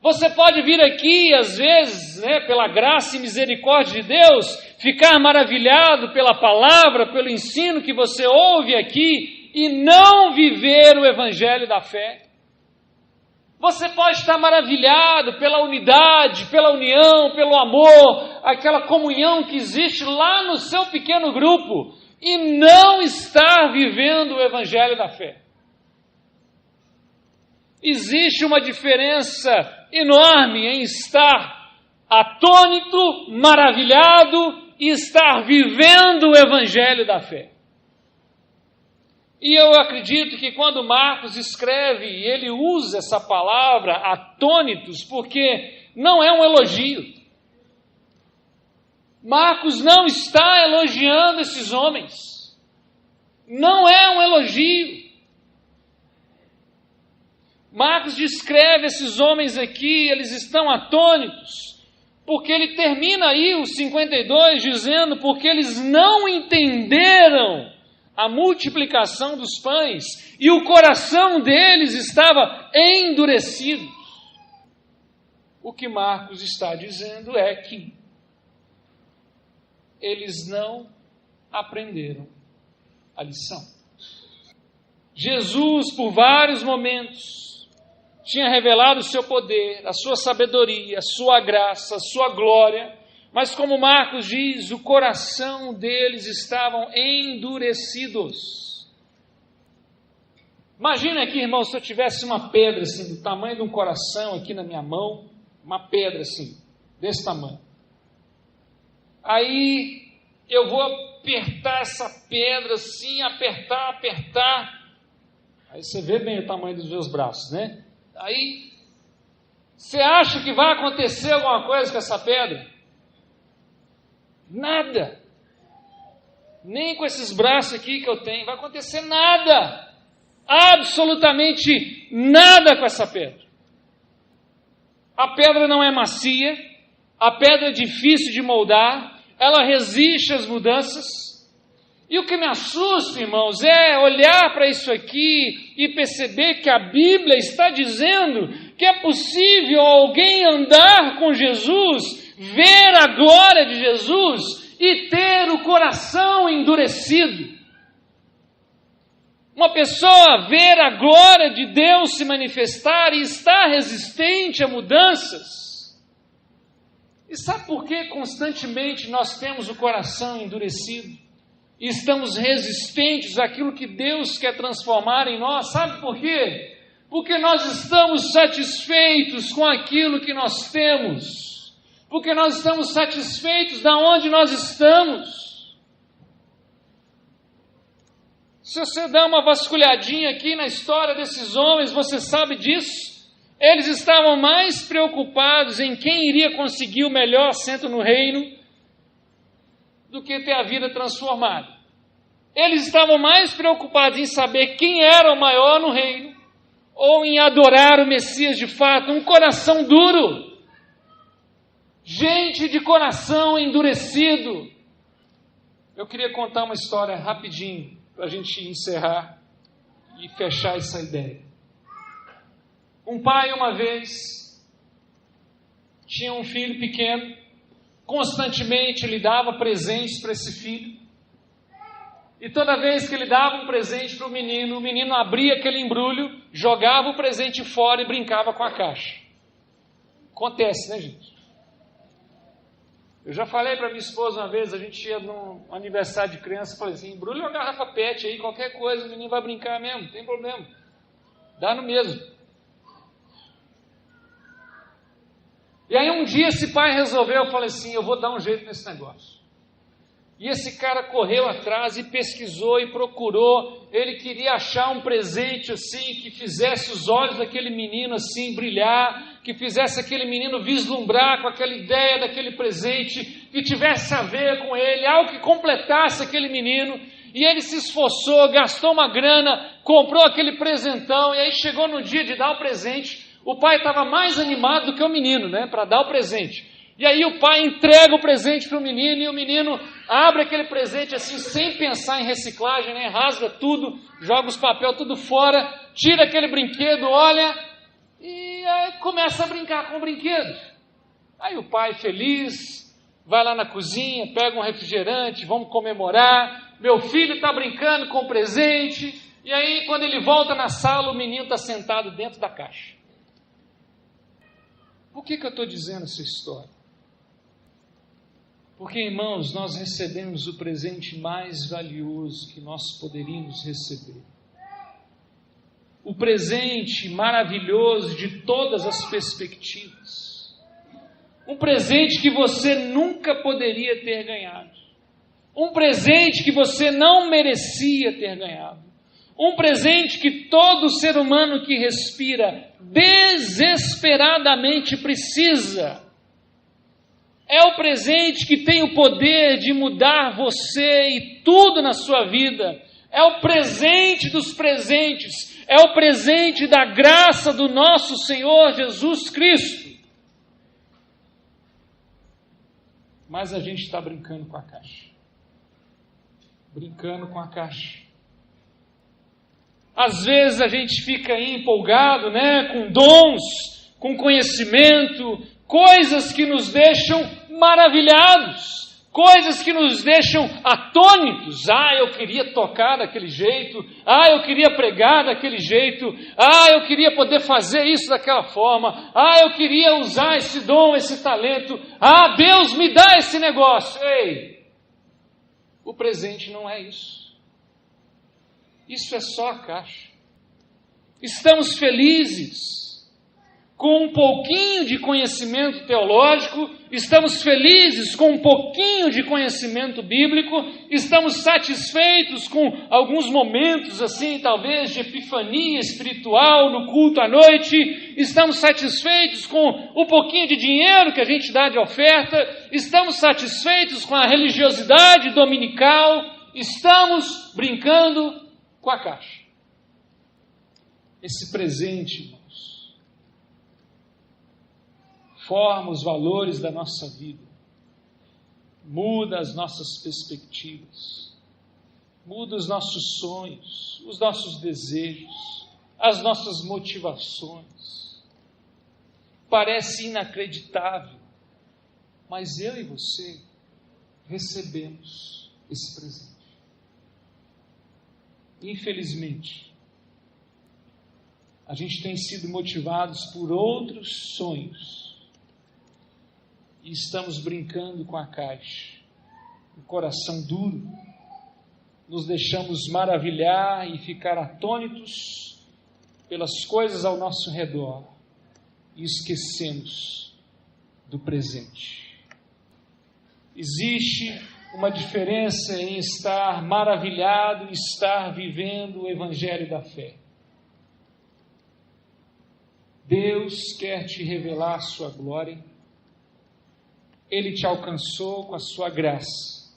Você pode vir aqui, às vezes, pela graça e misericórdia de Deus, ficar maravilhado pela palavra, pelo ensino que você ouve aqui e não viver o evangelho da fé. Você pode estar maravilhado pela unidade, pela união, pelo amor, aquela comunhão que existe lá no seu pequeno grupo e não estar vivendo o evangelho da fé. Existe uma diferença enorme em estar atônito, maravilhado e estar vivendo o evangelho da fé. E eu acredito que quando Marcos escreve, ele usa essa palavra atônitos, porque não é um elogio. Marcos não está elogiando esses homens. Não é um elogio. Marcos descreve esses homens aqui, eles estão atônitos, porque ele termina aí o 52 dizendo, porque eles não entenderam a multiplicação dos pães, e o coração deles estava endurecido. O que Marcos está dizendo é que eles não aprenderam a lição. Jesus, por vários momentos, tinha revelado o seu poder, a sua sabedoria, a sua graça, a sua glória, mas como Marcos diz, o coração deles estavam endurecidos. Imagina aqui, irmão, se eu tivesse uma pedra assim, do tamanho de um coração aqui na minha mão, uma pedra assim, desse tamanho. Aí eu vou apertar essa pedra assim, apertar. Aí você vê bem o tamanho dos meus braços, né? Aí, você acha que vai acontecer alguma coisa com essa pedra? Nada. Nem com esses braços aqui que eu tenho, vai acontecer nada. Absolutamente nada com essa pedra. A pedra não é macia, a pedra é difícil de moldar, ela resiste às mudanças. E o que me assusta, irmãos, é olhar para isso aqui e perceber que a Bíblia está dizendo que é possível alguém andar com Jesus, ver a glória de Jesus e ter o coração endurecido. Uma pessoa ver a glória de Deus se manifestar e estar resistente a mudanças. E sabe por que constantemente nós temos o coração endurecido? E estamos resistentes àquilo que Deus quer transformar em nós. Sabe por quê? Porque nós estamos satisfeitos com aquilo que nós temos. Porque nós estamos satisfeitos da onde nós estamos. Se você dá uma vasculhadinha aqui na história desses homens, você sabe disso. Eles estavam mais preocupados em quem iria conseguir o melhor assento no reino do que ter a vida transformada. Eles estavam mais preocupados em saber quem era o maior no reino, ou em adorar o Messias de fato, um coração duro, gente de coração endurecido. Eu queria contar uma história rapidinho, para a gente encerrar e fechar essa ideia. Um pai, uma vez, tinha um filho pequeno, constantemente lhe dava presentes para esse filho. E toda vez que ele dava um presente para o menino abria aquele embrulho, jogava o presente fora e brincava com a caixa. Acontece, né, gente? Eu já falei para minha esposa uma vez, a gente ia num aniversário de criança, falei assim, embrulha uma garrafa PET aí, qualquer coisa, o menino vai brincar mesmo, não tem problema. Dá no mesmo. E aí um dia esse pai resolveu, eu falei assim, eu vou dar um jeito nesse negócio. E esse cara correu atrás e pesquisou e procurou, ele queria achar um presente assim, que fizesse os olhos daquele menino assim brilhar, que fizesse aquele menino vislumbrar com aquela ideia daquele presente, que tivesse a ver com ele, algo que completasse aquele menino. E ele se esforçou, gastou uma grana, comprou aquele presentão, e aí chegou no dia de dar o presente. O pai estava mais animado do que o menino, né, para dar o presente. E aí o pai entrega o presente para o menino, e o menino abre aquele presente assim, sem pensar em reciclagem, né, rasga tudo, joga os papéis tudo fora, tira aquele brinquedo, olha, e aí começa a brincar com o brinquedo. Aí o pai feliz, vai lá na cozinha, pega um refrigerante, vamos comemorar, meu filho está brincando com o presente, e aí quando ele volta na sala, o menino está sentado dentro da caixa. Por que eu estou dizendo essa história? Porque, irmãos, nós recebemos o presente mais valioso que nós poderíamos receber. O presente maravilhoso de todas as perspectivas. Um presente que você nunca poderia ter ganhado. Um presente que você não merecia ter ganhado. Um presente que todo ser humano que respira desesperadamente precisa. É o presente que tem o poder de mudar você e tudo na sua vida. É o presente dos presentes. É o presente da graça do nosso Senhor Jesus Cristo. Mas a gente está brincando com a caixa. Brincando com a caixa. Às vezes a gente fica aí empolgado, com dons, com conhecimento, coisas que nos deixam maravilhados. Coisas que nos deixam atônitos. Eu queria tocar daquele jeito. Eu queria pregar daquele jeito. Eu queria poder fazer isso daquela forma. Eu queria usar esse dom, esse talento. Deus me dá esse negócio. Ei, o presente não é isso. Isso é só a caixa. Estamos felizes com um pouquinho de conhecimento teológico, estamos felizes com um pouquinho de conhecimento bíblico, estamos satisfeitos com alguns momentos, assim, talvez de epifania espiritual no culto à noite, estamos satisfeitos com o pouquinho de dinheiro que a gente dá de oferta, estamos satisfeitos com a religiosidade dominical, estamos brincando com a caixa. Esse presente, irmãos, forma os valores da nossa vida, muda as nossas perspectivas, muda os nossos sonhos, os nossos desejos, as nossas motivações. Parece inacreditável, mas eu e você recebemos esse presente. Infelizmente, a gente tem sido motivados por outros sonhos, e estamos brincando com a caixa, o coração duro, nos deixamos maravilhar e ficar atônitos pelas coisas ao nosso redor e esquecemos do presente. Existe uma diferença em estar maravilhado e estar vivendo o Evangelho da fé. Deus quer te revelar a sua glória. Ele te alcançou com a sua graça.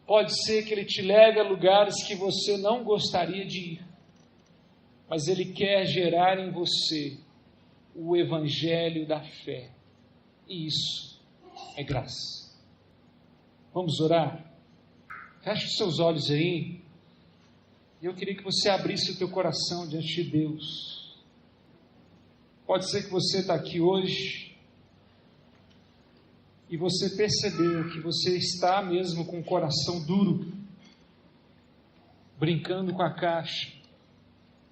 Pode ser que Ele te leve a lugares que você não gostaria de ir, mas Ele quer gerar em você o Evangelho da fé. E isso é graça. Vamos orar? Feche os seus olhos aí. Eu queria que você abrisse o teu coração diante de Deus. Pode ser que você está aqui hoje e você percebeu que você está mesmo com o coração duro, brincando com a caixa,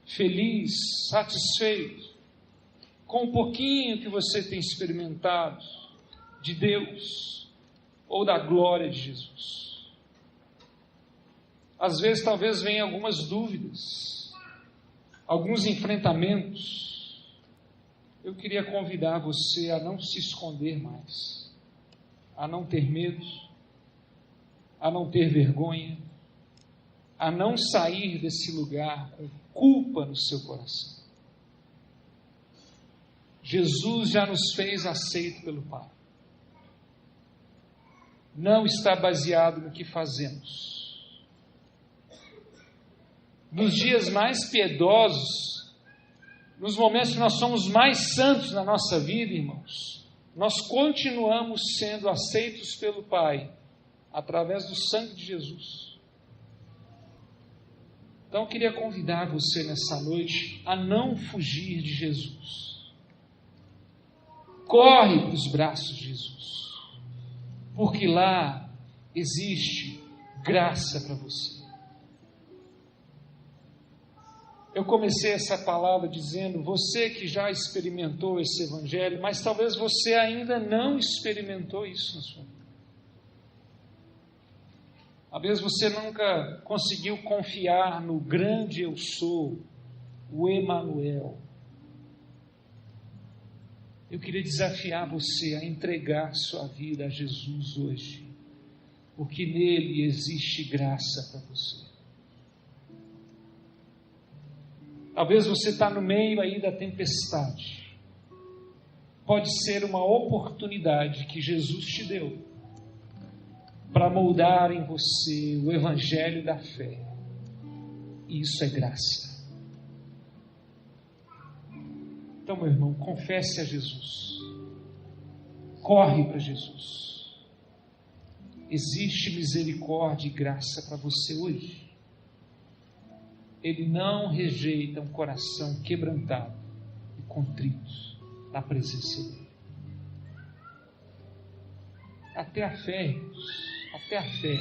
feliz, satisfeito, com um pouquinho que você tem experimentado de Deus ou da glória de Jesus. Às vezes, talvez venham algumas dúvidas, alguns enfrentamentos. Eu queria convidar você a não se esconder mais, a não ter medo, a não ter vergonha, a não sair desse lugar com culpa no seu coração. Jesus já nos fez aceito pelo Pai. Não está baseado no que fazemos. Nos dias mais piedosos, nos momentos que nós somos mais santos na nossa vida, irmãos, nós continuamos sendo aceitos pelo Pai, através do sangue de Jesus. Então eu queria convidar você nessa noite a não fugir de Jesus. Corre para os braços de Jesus, porque lá existe graça para você. Eu comecei essa palavra dizendo, você que já experimentou esse Evangelho, mas talvez você ainda não experimentou isso na sua vida. Talvez você nunca conseguiu confiar no grande eu sou, o Emanuel. Eu queria desafiar você a entregar sua vida a Jesus hoje, porque nele existe graça para você. Talvez você está no meio aí da tempestade, pode ser uma oportunidade que Jesus te deu para moldar em você o evangelho da fé. E isso é graça. Então, meu irmão, confesse a Jesus. Corre para Jesus. Existe misericórdia e graça para você hoje. Ele não rejeita um coração quebrantado e contrito na presença dele. Até a fé, irmãos, até a fé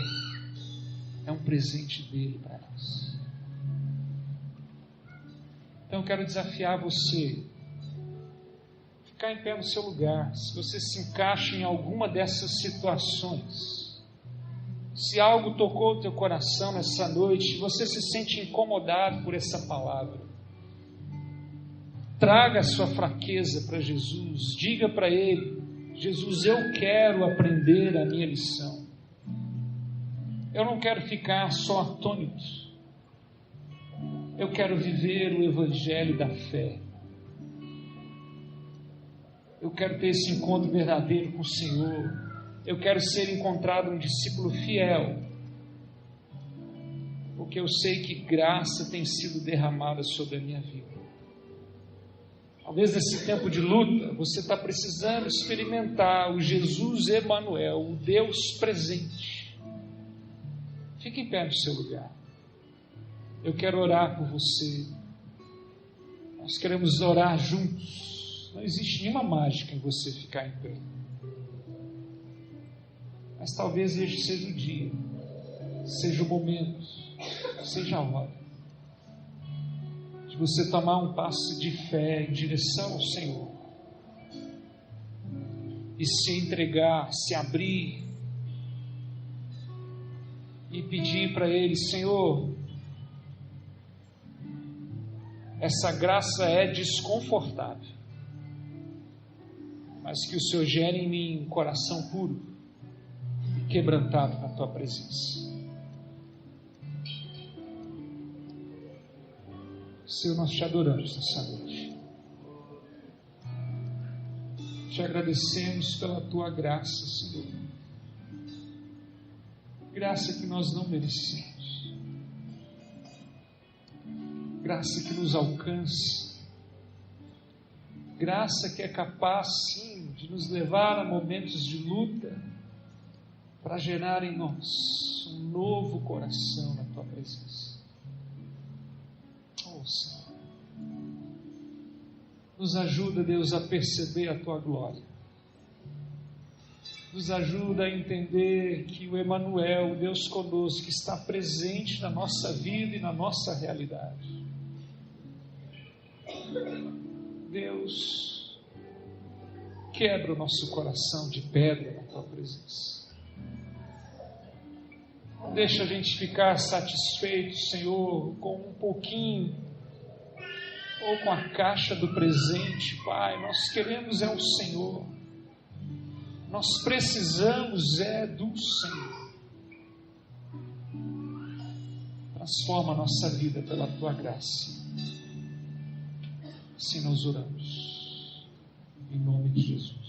é um presente dele para nós. Então eu quero desafiar você a ficar em pé no seu lugar. Se você se encaixa em alguma dessas situações, se algo tocou o teu coração nessa noite, você se sente incomodado por essa palavra, traga a sua fraqueza para Jesus, diga para Ele: Jesus, eu quero aprender a minha lição, eu não quero ficar só atônito, eu quero viver o evangelho da fé, eu quero ter esse encontro verdadeiro com o Senhor, eu quero ser encontrado um discípulo fiel, porque eu sei que graça tem sido derramada sobre a minha vida. Talvez nesse tempo de luta, você está precisando experimentar o Jesus Emanuel, o Deus presente. Fique em pé no seu lugar. Eu quero orar por você. Nós queremos orar juntos. Não existe nenhuma mágica em você ficar em pé. Mas talvez este seja o dia, seja o momento, seja a hora de você tomar um passo de fé em direção ao Senhor e se entregar, se abrir e pedir para Ele: Senhor, essa graça é desconfortável, mas que o Senhor gere em mim um coração puro, quebrantado na tua presença. Senhor, nós te adoramos nessa noite. Te agradecemos pela tua graça, Senhor. Graça que nós não merecemos. Graça que nos alcança. Graça que é capaz, sim, de nos levar a momentos de luta, para gerar em nós um novo coração na tua presença. Oh, Senhor, nos ajuda, Deus, a perceber a tua glória. Nos ajuda a entender que o Emanuel, o Deus conosco, está presente na nossa vida e na nossa realidade. Deus, quebra o nosso coração de pedra na tua presença. Não deixa a gente ficar satisfeito, Senhor, com um pouquinho, ou com a caixa do presente, Pai. Nós queremos é o Senhor. Nós precisamos é do Senhor. Transforma a nossa vida pela tua graça. Assim nós oramos. Em nome de Jesus.